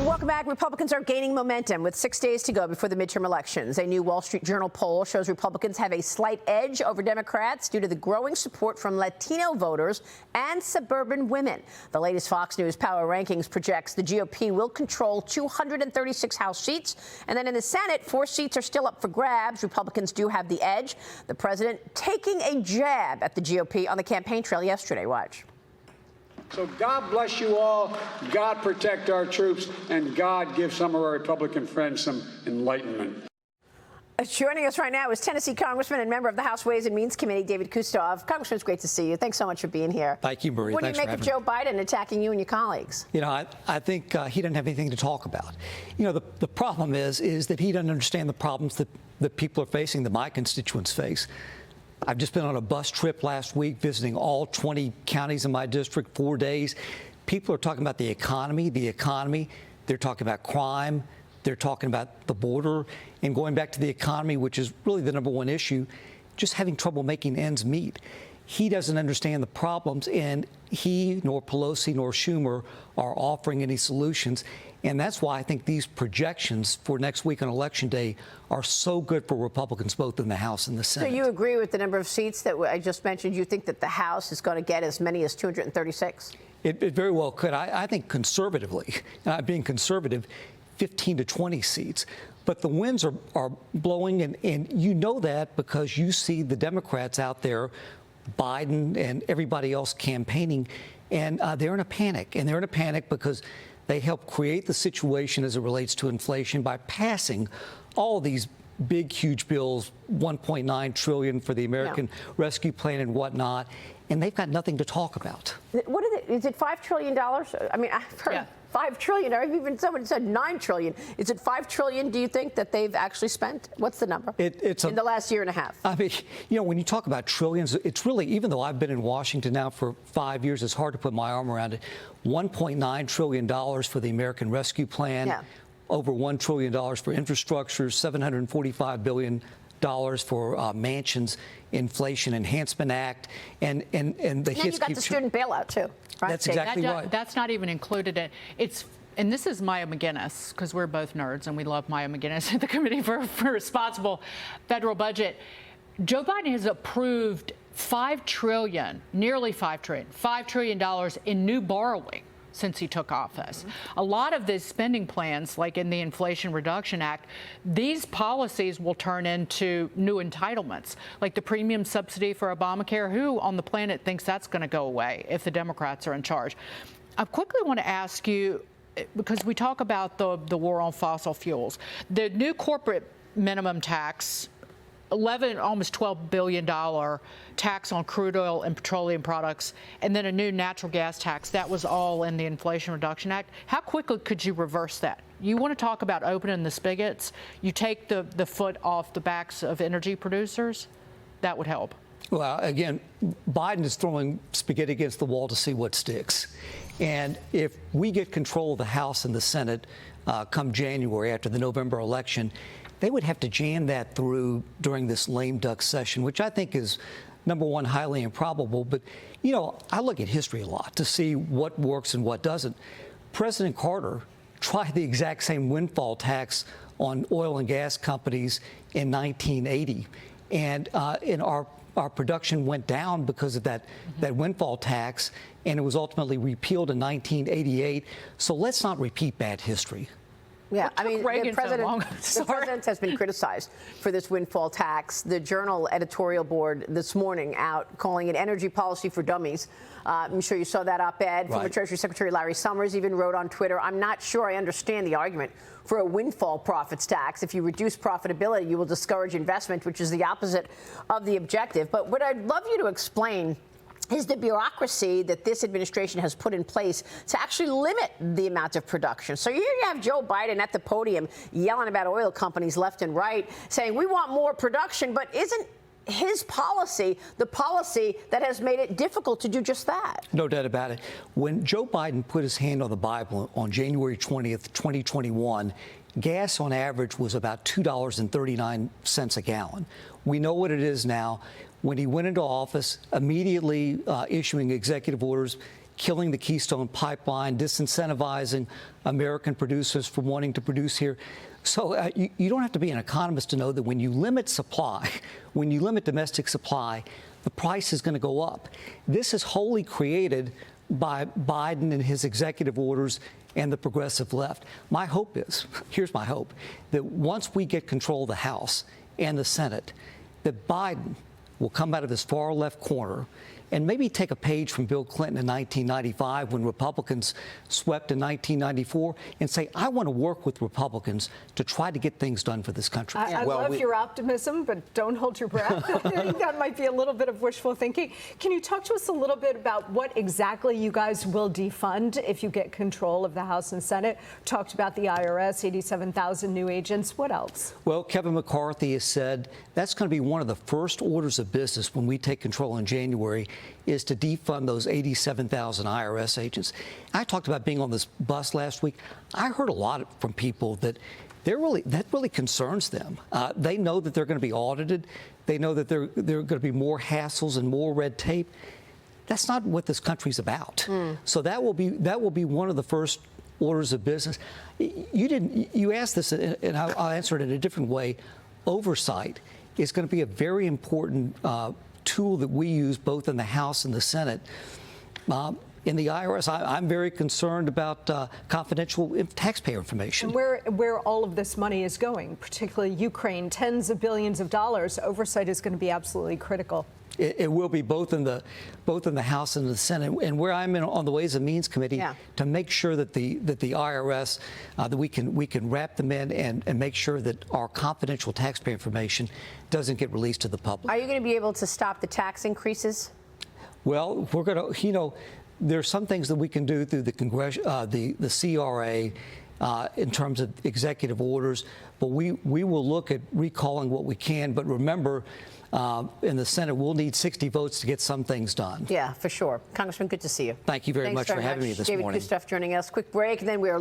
Welcome back. Republicans are gaining momentum with 6 days to go before the midterm elections. A new Wall Street Journal poll shows Republicans have a slight edge over Democrats due to the growing support from Latino voters and suburban women. The latest Fox News Power Rankings projects the GOP will control 236 House seats. And then in the Senate, 4 seats are still up for grabs. Republicans do have the edge. The president taking a jab at the GOP on the campaign trail yesterday. Watch. So God bless you all, God protect our troops, and God give some of our Republican friends some enlightenment. Joining us right now is Tennessee Congressman and member of the House Ways and Means Committee, David Kustoff. Congressman, it's great to see you. Thanks so much for being here. Thank you, Marie. What do you make of Joe Biden attacking you and your colleagues? You know, I think he doesn't have anything to talk about. You know, the problem is that he doesn't understand the problems that people are facing, that my constituents face. I've just been on a bus trip last week visiting all 20 counties in my district, 4 days. People are talking about the economy. They're talking about crime. They're talking about the border. And going back to the economy, which is really the #1 issue, just having trouble making ends meet. He doesn't understand the problems, and he, nor Pelosi, nor Schumer are offering any solutions. And that's why I think these projections for next week on Election Day are so good for Republicans, both in the House and the Senate. So you agree with the number of seats that I just mentioned? You think that the House is going to get as many as 236? It very well could. I think conservatively, being conservative, 15 to 20 seats. But the winds are blowing, and you know that because you see the Democrats out there, Biden and everybody else campaigning, and they're in a panic. And they're in a panic because they helped create the situation as it relates to inflation by passing all these big, huge bills, $1.9 trillion for the American Rescue Plan and whatnot, and they've got nothing to talk about. What is it? Is it $5 trillion? I mean, I've heard $5 trillion, or even someone said $9 trillion. Is it $5 trillion, do you think, that they've actually spent? What's the number in the last year and a half? I mean, you know, when you talk about trillions, it's really, even though I've been in Washington now for 5 years, it's hard to put my arm around it. $1.9 trillion for the American Rescue Plan, over $1 trillion for infrastructure, $745 billion for mansions, Inflation Enhancement Act, and the hits. And then you got the student bailout too, right? That's exactly right. That's not even included in it's. And this is Maya McGinnis, because we're both nerds and we love Maya McGinnis at the Committee for Responsible Federal Budget. Joe Biden has approved $5 trillion, nearly $5 trillion in new borrowing since he took office. A lot of the spending plans, like in the Inflation Reduction Act, these policies will turn into new entitlements, like the premium subsidy for Obamacare. Who on the planet thinks that's going to go away if the Democrats are in charge? I quickly want to ask you, because we talk about the war on fossil fuels, the new corporate minimum tax, almost $12 billion tax on crude oil and petroleum products, and then a new natural gas tax. That was all in the Inflation Reduction Act. How quickly could you reverse that? You want to talk about opening the spigots? You take the foot off the backs of energy producers? That would help. Well, again, Biden is throwing spaghetti against the wall to see what sticks. And if we get control of the House and the Senate come January after the November election, they would have to jam that through during this lame duck session, which I think is, #1, highly improbable. But, you know, I look at history a lot to see what works and what doesn't. President Carter tried the exact same windfall tax on oil and gas companies in 1980. And our production went down because of that windfall tax, and it was ultimately repealed in 1988. So let's not repeat bad history. Yeah, I mean, the president has been criticized for this windfall tax. The Journal editorial board this morning out calling it energy policy for dummies. I'm sure you saw that op-ed. Former Treasury Secretary Larry Summers even wrote on Twitter, "I'm not sure I understand the argument for a windfall profits tax. If you reduce profitability, you will discourage investment, which is the opposite of the objective." But what I'd love you to explain is the bureaucracy that this administration has put in place to actually limit the amount of production. So here you have Joe Biden at the podium yelling about oil companies left and right, saying we want more production, but isn't his policy the policy that has made it difficult to do just that? No doubt about it. When Joe Biden put his hand on the Bible on January 20th, 2021, gas on average was about $2.39 a gallon. We know what it is now. When he went into office, immediately issuing executive orders, killing the Keystone Pipeline, disincentivizing American producers from wanting to produce here. So you don't have to be an economist to know that when you limit supply, when you limit domestic supply, the price is going to go up. This is wholly created by Biden and his executive orders and the progressive left. My hope is, here's my hope, that once we get control of the House and the Senate, that Biden will come out of his far left corner and maybe take a page from Bill Clinton in 1995 when Republicans swept in 1994 and say, I want to work with Republicans to try to get things done for this country. I love your optimism, but don't hold your breath. I think that might be a little bit of wishful thinking. Can you talk to us a little bit about what exactly you guys will defund if you get control of the House and Senate? Talked about the IRS, 87,000 new agents. What else? Well, Kevin McCarthy has said that's going to be one of the first orders of business when we take control in January, is to defund those 87,000 IRS agents. I talked about being on this bus last week. I heard a lot from people that that really concerns them. They know that they're going to be audited. They know that there are going to be more hassles and more red tape. That's not what this country's about. So that will be one of the first orders of business. You asked this, and I'll answer it in a different way. Oversight is going to be a very important tool that we use both in the House and the Senate. In the IRS, I'm very concerned about confidential taxpayer information. And where all of this money is going, particularly Ukraine, tens of billions of dollars, oversight is going to be absolutely critical. It will be both in the House and the Senate, and where I'm on the Ways and Means Committee to make sure that the IRS that we can wrap them in and make sure that our confidential taxpayer information doesn't get released to the public. Are you going to be able to stop the tax increases? Well, we're going to, there are some things that we can do through the CRA in terms of executive orders, but we will look at recalling what we can. But remember, in the Senate, we'll need 60 votes to get some things done. Yeah, for sure. Congressman, good to see you. Thank you very much for having me this morning. David Kustoff joining us. Quick break, and then we are